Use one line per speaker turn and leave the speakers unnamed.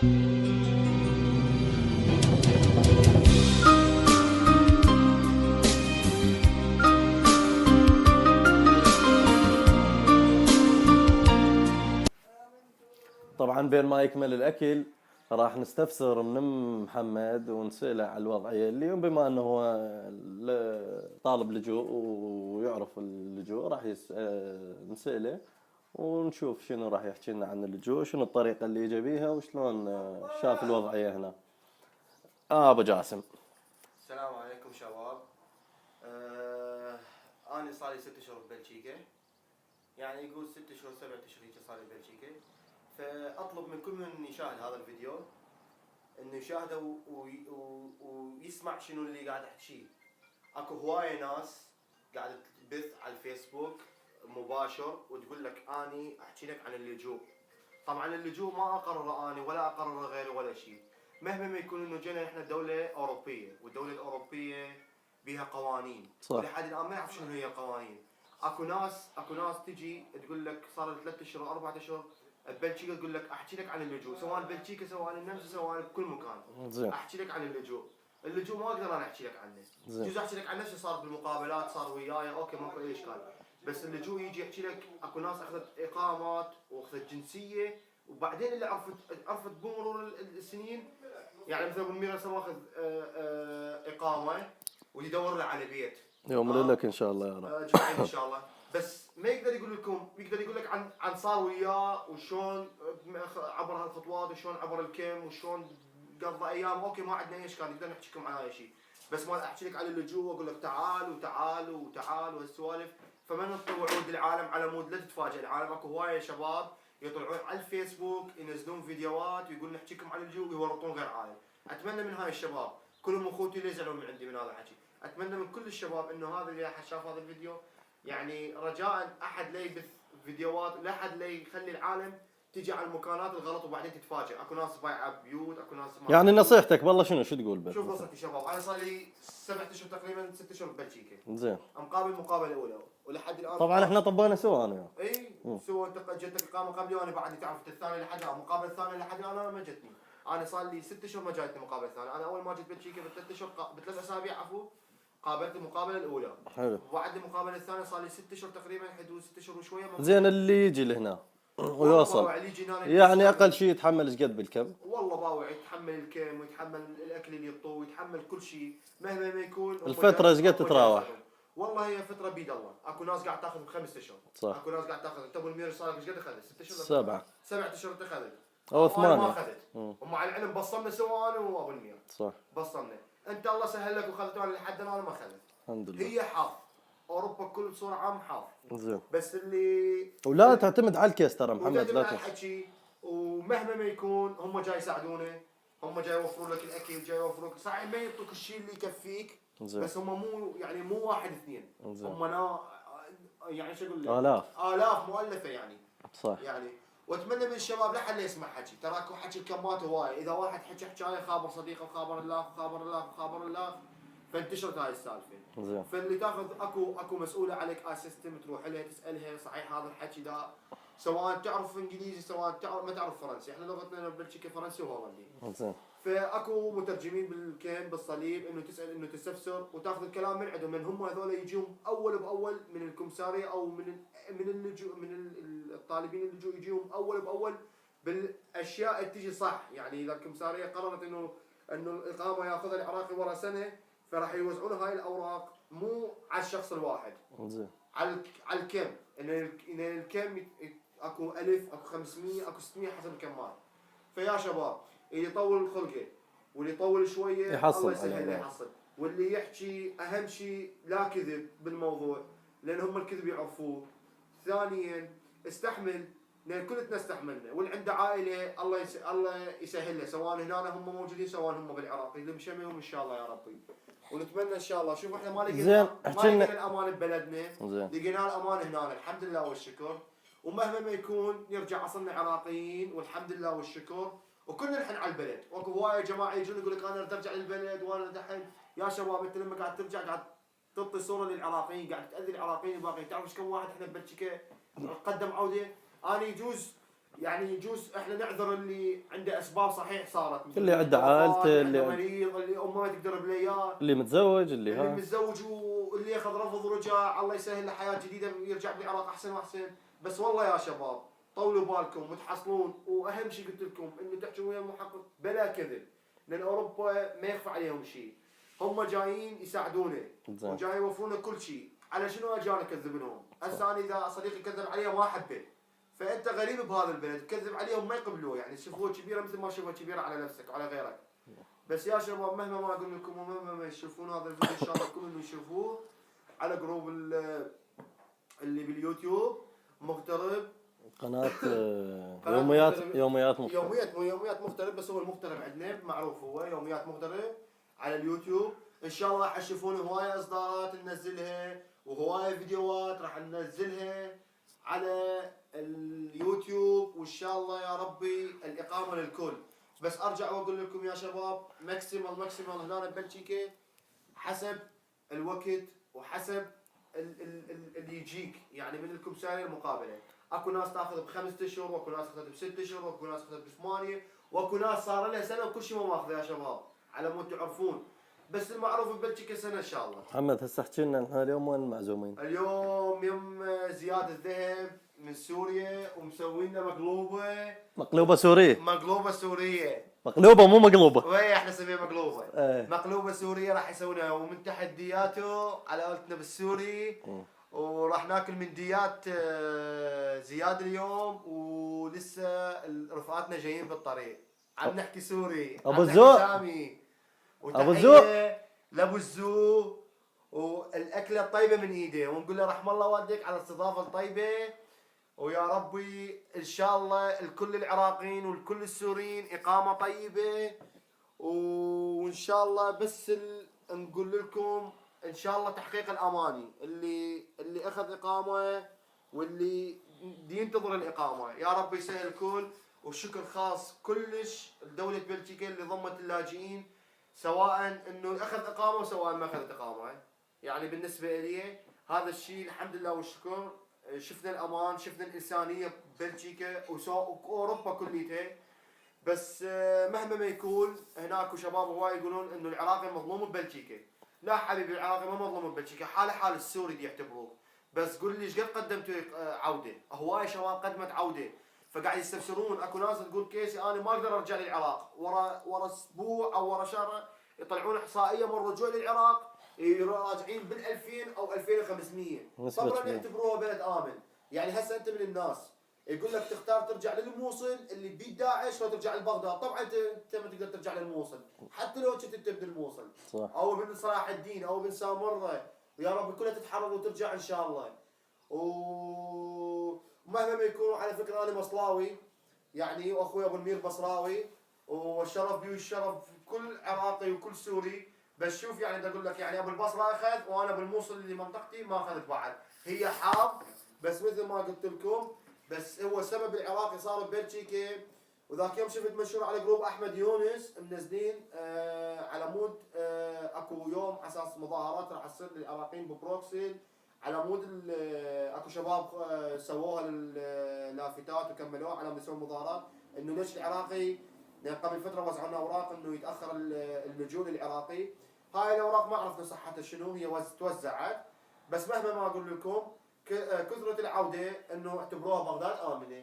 طبعا بين ما يكمل الاكل راح نستفسر من محمد ونسأله على الوضعية اللي بما انه هو طالب لجوء ويعرف اللجوء راح نسأله ونشوف شنو راح يحكي لنا عن اللجوء، شنو الطريقة اللي يجي بيها وشلون شاف الوضعية هنا. ابو جاسم.
السلام عليكم شباب. انا صار لي 6 اشهر ببلجيكا، يعني يقول 6 اشهر 7 اشهر هيك صار لي ببلجيكا. فاطلب من كل من يشاهد هذا الفيديو انه يشاهده ويسمع شنو اللي قاعد احكيه. اكو هوايه ناس قاعده تبث على الفيسبوك مباشر وتقول لك اني احكي لك عن اللجوء. طبعا اللجوء ما اقرره اني ولا اقرره غيري ولا شيء، مهما ما يكون انه جينا احنا دوله اوروبيه، والدوله الاوروبيه بها قوانين، ولحد الان ما يعرف شنو هي القوانين. اكو ناس تجي تقول لك صار لي 3 اشهر 4 اشهر ببلجيكا، تقول لك احكي لك عن اللجوء، سواء ببلجيكا سواء النمسا سواء بكل مكان.
زين.
احكي لك عن اللجوء. اللجوء ما اقدر انا احكي لك عنه. جوز احكي لك عن نفسي صار بالمقابلات، صار وياي اوكي ماكو اي اشكال. بس اللجوء يجي يحكي لك اكو ناس اخذت اقامات واخذت جنسيه، وبعدين اللي عرفت بمرور السنين، يعني مثلا ابو الميرا ماخذ اقامه ويدور له على بيت
يوم لك ان شاء الله يا رب.
اجمعين ان شاء الله. بس ما يقدر يقول لكم، يقدر يقول لك عن صار وياه وشلون عبر هالخطوات وشلون عبر الكم وشلون قضى ايام. اوكي ما عندنا اي اشكال، نقدر نحكي لكم عن هاي الشيء. بس ما احكي لك عن اللجوء واقول لك تعال وتعال وتعال وهالسوالف. فما نطلع وعود العالم على مود لا تتفاجئ العالم. اكو هوايه شباب يطلعون على الفيسبوك ينزلون فيديوهات ويقول نحكي لكم عن اللجوء ويورطون غير عالم. اتمنى من هاي الشباب كلهم اخوتي اللي يزعلون من عندي من هذا الحكي. اتمنى من كل الشباب انه هذا اللي شاف هذا الفيديو، يعني رجاء احد لا يبث فيديوهات، لا احد لا يخلي العالم تجي على المكانات الغلط وبعدين تتفاجئ. اكو ناس بايعه بيوت، اكو ناس
يعني نصيحتك بالله شنو شو تقول بس؟
شوف نصيحتي شباب، انا صار لي 7 اشهر تقريبا 6 اشهر ببلجيكا.
زين.
مقابل مقابله اولى ولحد الان
طبعا احنا طبينا سوا انا.
اي سوى انت جتك اقامه قبلي وانا بعدني تعرف الثانيه لحد الان، مقابله الثانيه لحد الان انا ما جتني. انا صار لي 6 اشهر ما جاتني مقابله ثانيه. انا اول ما جيت بلجيكا بثلاث اشهر بثلاث اسابيع عفوا قابلت المقابله الاولى.
حلو.
وبعد المقابله الثانيه صار لي 6 اشهر تقريبا، حدود 6 اشهر وشويه.
زين اللي يجي لهنا ويوصل يعني اقل شيء يتحمل ايش قد بالكم؟
والله باوع يتحمل الكم ويتحمل الاكل اللي يطوه ويتحمل كل شيء مهما ما يكون.
الفتره ايش قد تتراوح؟
والله هي فتره بيد الله. اكو ناس قاعد تاخذ ب5 اشهر، صح. اكو ناس قاعد تاخذ. انت ابو المير صار لك ايش قد اخذت؟ 6 اشهر؟ 7 اشهر انت اخذت
او 8.
ما اخذت. ومع العلم بصمنا سوا انا وابو المير،
صح.
بصمنا. انت الله سهل لك وخذت انا لحد انا ما اخذت.
الحمد لله.
هي حظ. اوروبا كل بصوره عامه حظ.
زين.
بس اللي
ولا تعتمد على الكيس ترى محمد، لا
تحكي. ومهما ما يكون هم جاي يساعدونه، هم جاي يوفرون لك الاكل، جاي يوفرون لك صحيح ما يعطوك الشيء اللي يكفيك. زين. بس هم مو يعني مو واحد اثنين. زين. هم يعني شو اقول لك؟ آلاف مؤلفه يعني. صح. يعني واتمنى من الشباب لا حد يسمع حكي، ترى اكو حكي الكمات هواي. اذا واحد حكي حكايه خابر صديقه وخابر الله وخابر الله وخابر الله فانتشرت هاي السالفه. زين. فاللي تاخذ اكو مسؤوله عليك سيستم تروح لها تسالها صحيح هذا الحكي ده، سواء تعرف انجليزي سواء ما تعرف فرنسي. احنا لغتنا بلجيكا فرنسي وهولندي. زين. فاكو مترجمين بالكين بالصليب انه تسال انه تستفسر وتاخذ الكلام من عندهم، من هم هذول يجون اول باول من الكمساريه او من اللجوء، من الطالبين اللجوء يجيهم اول باول بالاشياء اللي تجي صح. يعني اذا الكمساريه قررت انه الاقامه ياخذها العراقي ورا سنه، فراح يوزعون هاي الاوراق مو على الشخص الواحد. زين. على الكم، ان الكم اكو 1000 اكو 500 اكو 600 حسب الكمات. فيا شباب اللي يطول خلقه واللي يطول شويه
يحصل
الله يسهل له يحصل. واللي يحكي اهم شيء لا كذب بالموضوع، لان هم الكذب يعرفوه. ثانيا استحمل، لان كلنا استحملنا. واللي عنده عائله الله يسهل له، سواء هنا هم موجودين سواء هم بالعراق، اللي مشميهم ان شاء الله يا ربي. ونتمنى ان شاء الله. شوف احنا ما لقينا الامان ببلدنا، لقينا الامان هنا الحمد لله والشكر. ومهما ما يكون نرجع اصلنا عراقيين والحمد لله والشكر. وكلنا نحن على البلد. واكو هوايه جماعه يجون يقول لك انا ارجع للبلد وانا دحين. يا شباب انت لما قاعد ترجع قاعد تعطي صوره للعراقيين، قاعد تاذي العراقيين الباقيين. تعرف ايش كم واحد احنا ببلجيكا قدم عوده؟ انا يجوز يعني يجوز احنا نعذر اللي عنده اسباب صحيح صارت،
اللي عنده عائلته،
اللي مريض، اللي امه ما تقدر بلياه،
اللي متزوج،
اللي
ها
متزوج واللي اخذ رفض ورجع، الله يسهل له حياه جديده ويرجع بالعراق احسن واحسن. بس والله يا شباب طولوا بالكم وتحصلون، واهم شيء قلت لكم انه تحكوا ويا المحقق بلا كذب، لان اوروبا ما يخفى عليهم شيء، هم جايين يساعدونا وجايين يوفرون كل شيء. على شنو اجانا اكذب لهم؟ هسه انا اذا صديقي كذب علي ما احبه، فانت غريب بهذا البلد تكذب عليهم ما يقبلوه، يعني يشوفوه كبيره مثل ما شوفها كبيره على نفسك وعلى غيرك. بس يا شباب مهما ما اقول لكم ومهما ما يشوفون هذا الفيديو ان شاء الله كلهم يشوفوه على جروب اللي باليوتيوب مغترب،
قناة
قناة
يوميات مغترب.
يوميات مغترب، بس هو المغترب عندنا معروف، هو يوميات مغترب على اليوتيوب. ان شاء الله راح تشوفون هوايه اصدارات ننزلها وهوايه فيديوهات راح ننزلها على اليوتيوب، وان شاء الله يا ربي الاقامه للكل. بس ارجع واقول لكم يا شباب ماكسيمال هنا ببلجيكا حسب الوقت وحسب اللي يجيك، يعني من لكم سعر المقابله. اكو ناس تاخذ ب5 اشهر، واكو ناس تاخذ ب6 اشهر، واكو ناس تاخذ ب8، واكو ناس صار لها سنه وكل شيء ما ماخذه يا شباب، على مود تعرفون. بس المعروف ببلجيكا سنه ان شاء الله.
محمد هسه احكي لنا نحن اليوم وين المعزومين؟
اليوم يوم زياد الذهب من سوريا ومسوين لنا مقلوبه.
مقلوبة سورية.
مقلوبه سوريه.
مقلوبة مو مقلوبة.
وهي احنا نسميها مقلوبه.
ايه.
مقلوبه سوريه راح يسوونها، ومن تحدياته على قولتنا بالسوري. وراح ناكل من ديات زياد اليوم، ولسه رفقاتنا جايين بالطريق. عم نحكي سوري.
ابو الزوق.
ابو الزوق لابو الزو، والاكله الطيبه من ايده، ونقول له رحم الله والديك على الاستضافه الطيبه. ويا ربي ان شاء الله الكل العراقيين والكل السوريين اقامه طيبه، وان شاء الله بس نقول لكم ان شاء الله تحقيق الاماني اللي اخذ اقامه واللي ينتظر الاقامه، يا رب يسهل الكل. وشكر خاص كلش لدوله بلجيكا اللي ضمت اللاجئين، سواء انه اخذ اقامه وسواء ما اخذ اقامه. يعني بالنسبه لي هذا الشيء الحمد لله والشكر، شفنا الامان، شفنا الانسانيه ببلجيكا واوروبا كليتها. بس مهما ما يكون هناك شباب هواي يقولون انه العراقي مظلوم ببلجيكا. لا حبيبي العراقي ما مظلوم ببلجيكا، حاله حال السوري دي يعتبروه. بس قول لي ايش قد قدمتوا عوده؟ هواي شباب قدمت عوده، فقاعد يستفسرون. اكو ناس تقول كيسي انا ما اقدر ارجع للعراق، ورا اسبوع او ورا شهر يطلعون احصائيه من الرجوع للعراق راجعين بال2000 او 2500. طبعا يعتبروها بلد امن. يعني هسه انت من الناس يقول لك تختار ترجع للموصل اللي بيد داعش لو ترجع لبغداد. طبعا انت ما تقدر ترجع للموصل حتى لو كنت انت من الموصل، صح. او من صلاح الدين او من سامره، ويا رب كلها تتحرر وترجع ان شاء الله. ومهما ما يكون على فكره انا مصلاوي، يعني واخوي ابو المير بصراوي، والشرف بي والشرف كل عراقي وكل سوري. بس شوف يعني بدي اقول لك يعني ابو البصره اخذ وانا بالموصل اللي منطقتي ما اخذت بعد، هي حظ. بس مثل ما قلت لكم، بس هو سبب العراقي صار ببلجيكا. وذاك يوم شفت منشور على جروب احمد يونس منزلين على مود اكو يوم على اساس مظاهرات راح تصير للعراقيين ببروكسل، على مود اكو شباب سووها اللافتات وكملوها على مود يسوون مظاهرات انه ليش العراقي قبل فتره وزعوا لنا اوراق انه يتاخر اللجوء للعراقي. هاي الاوراق ما عرفنا صحتها شنو، هي توزعت. بس مهما ما اقول لكم كثرة العودة انه اعتبروها بغداد امنة.